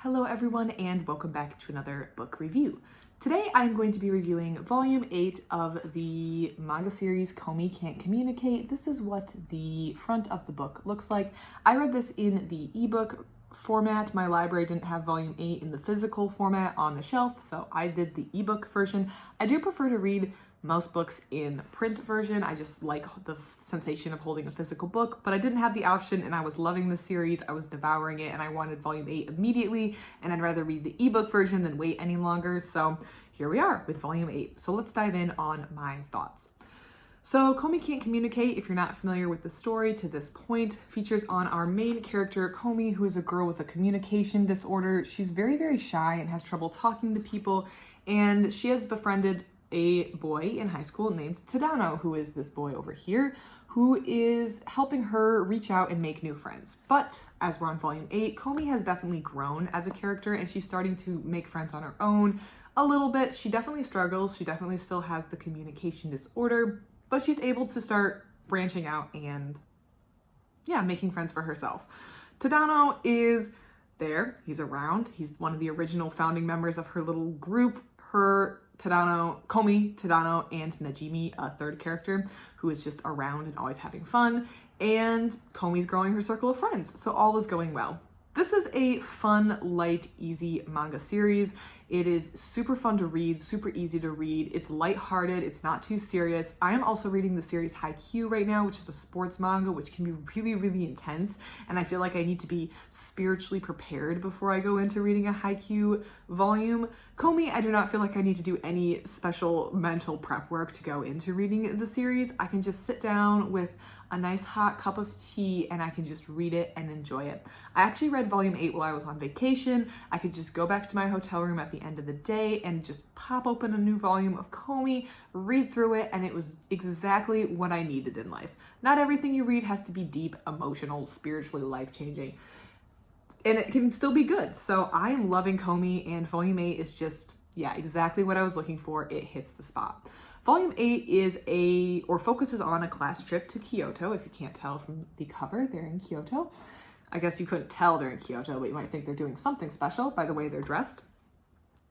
Hello everyone and welcome back to another book review. Today I'm going to be reviewing volume 8 of the manga series Komi Can't Communicate. This is what the front of the book looks like. I read this in the ebook format. My library didn't have volume 8 in the physical format on the shelf, so I did the ebook version. I do prefer to read most books in print version. I just like the sensation of holding a physical book, but I didn't have the option and I was loving the series. I was devouring it and I wanted volume 8 immediately, and I'd rather read the ebook version than wait any longer. So here we are with volume 8. So let's dive in on my thoughts. So Komi Can't Communicate, if you're not familiar with the story to this point, features on our main character, Komi, who is a girl with a communication disorder. She's very, very shy and has trouble talking to people, and she has befriended a boy in high school named Tadano, who is this boy over here, who is helping her reach out and make new friends. But as we're on volume 8, Komi has definitely grown as a character and she's starting to make friends on her own a little bit. She definitely struggles. She definitely still has the communication disorder, but she's able to start branching out and making friends for herself. Tadano is there. He's around. He's one of the original founding members of her little group. Komi, Tadano, and Najimi, a third character who is just around and always having fun. And Komi's growing her circle of friends, so all is going well. This is a fun, light, easy manga series. It is super fun to read, super easy to read. It's lighthearted, it's not too serious. I am also reading the series Haikyuu right now, which is a sports manga, which can be really, really intense. And I feel like I need to be spiritually prepared before I go into reading a Haikyuu volume. Komi, I do not feel like I need to do any special mental prep work to go into reading the series. I can just sit down with a nice hot cup of tea and I can just read it and enjoy it. I actually read volume 8 while I was on vacation. I could just go back to my hotel room at the end of the day and just pop open a new volume of Komi, read through it, and it was exactly what I needed in life. Not everything you read has to be deep, emotional, spiritually life-changing, and it can still be good. So I am loving Komi, and volume 8 is just, exactly what I was looking for. It hits the spot. Volume 8 focuses on a class trip to Kyoto. If you can't tell from the cover, they're in Kyoto. I guess you couldn't tell they're in Kyoto, but you might think they're doing something special by the way they're dressed.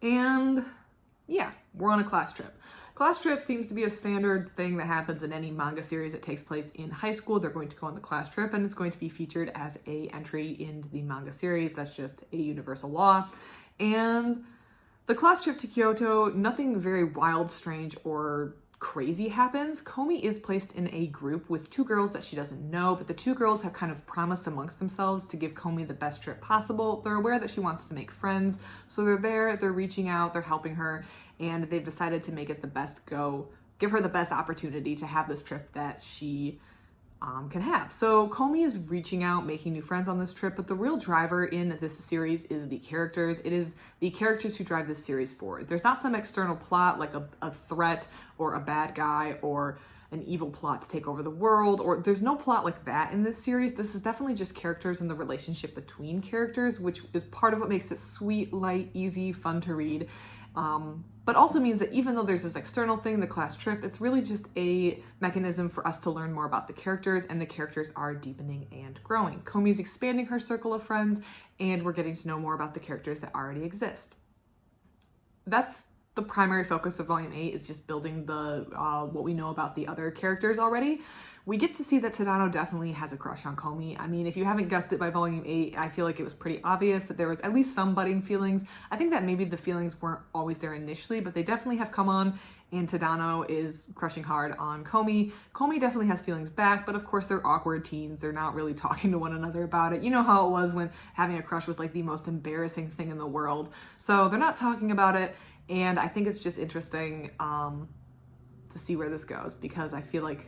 And we're on a class trip. Class trip seems to be a standard thing that happens in any manga series that takes place in high school. They're going to go on the class trip and it's going to be featured as a entry into the manga series. That's just a universal law. And the class trip to Kyoto, nothing very wild, strange, or crazy happens. Komi is placed in a group with two girls that she doesn't know, but the two girls have kind of promised amongst themselves to give Komi the best trip possible. They're aware that she wants to make friends, so they're there, they're reaching out, they're helping her, and they've decided to make it the best go, give her the best opportunity to have this trip that she can have. So Komi is reaching out, making new friends on this trip, but the real driver in this series is the characters. It is the characters who drive this series forward. There's not some external plot like a threat or a bad guy or an evil plot to take over the world, or there's no plot like that in this series. This is definitely just characters and the relationship between characters, which is part of what makes it sweet, light, easy, fun to read. But also means that even though there's this external thing, the class trip, it's really just a mechanism for us to learn more about the characters, and the characters are deepening and growing. Komi's expanding her circle of friends, and we're getting to know more about the characters that already exist. That's the primary focus of volume 8, is just building the what we know about the other characters already. We get to see that Tadano definitely has a crush on Komi. I mean, if you haven't guessed it by volume 8, I feel like it was pretty obvious that there was at least some budding feelings. I think that maybe the feelings weren't always there initially, but they definitely have come on, and Tadano is crushing hard on Komi. Komi definitely has feelings back, but of course they're awkward teens. They're not really talking to one another about it. You know how it was when having a crush was like the most embarrassing thing in the world. So they're not talking about it, and I think it's just interesting to see where this goes, because I feel like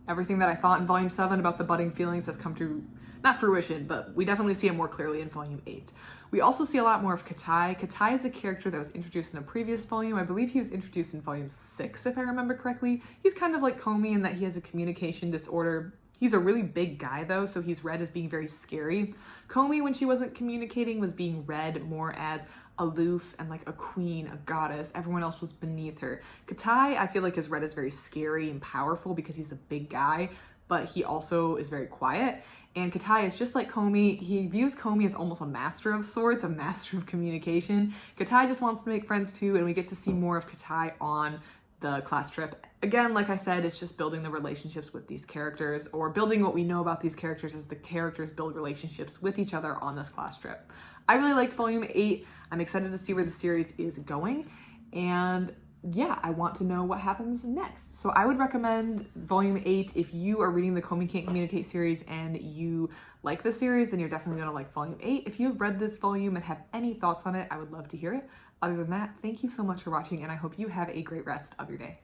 everything that I thought in volume 7 about the budding feelings has come to, not fruition, but we definitely see it more clearly in volume 8. We also see a lot more of Katai. Katai is a character that was introduced in a previous volume. I believe he was introduced in volume 6, if I remember correctly. He's kind of like Komi in that he has a communication disorder. He's a really big guy though, so he's read as being very scary. Komi, when she wasn't communicating, was being read more as aloof and like a queen, a goddess. Everyone else was beneath her. Katai, I feel like, is read as very scary and powerful because he's a big guy, but he also is very quiet. And Katai is just like Komi. He views Komi as almost a master of sorts, a master of communication. Katai just wants to make friends too, and we get to see more of Katai on the class trip. Again, like I said, it's just building the relationships with these characters, or building what we know about these characters as the characters build relationships with each other on this class trip. I really liked Volume 8. I'm excited to see where the series is going. And yeah, I want to know what happens next. So I would recommend Volume 8 if you are reading the Komi Can't Communicate series and you like the series, then you're definitely going to like Volume 8. If you've read this volume and have any thoughts on it, I would love to hear it. Other than that, thank you so much for watching, and I hope you have a great rest of your day.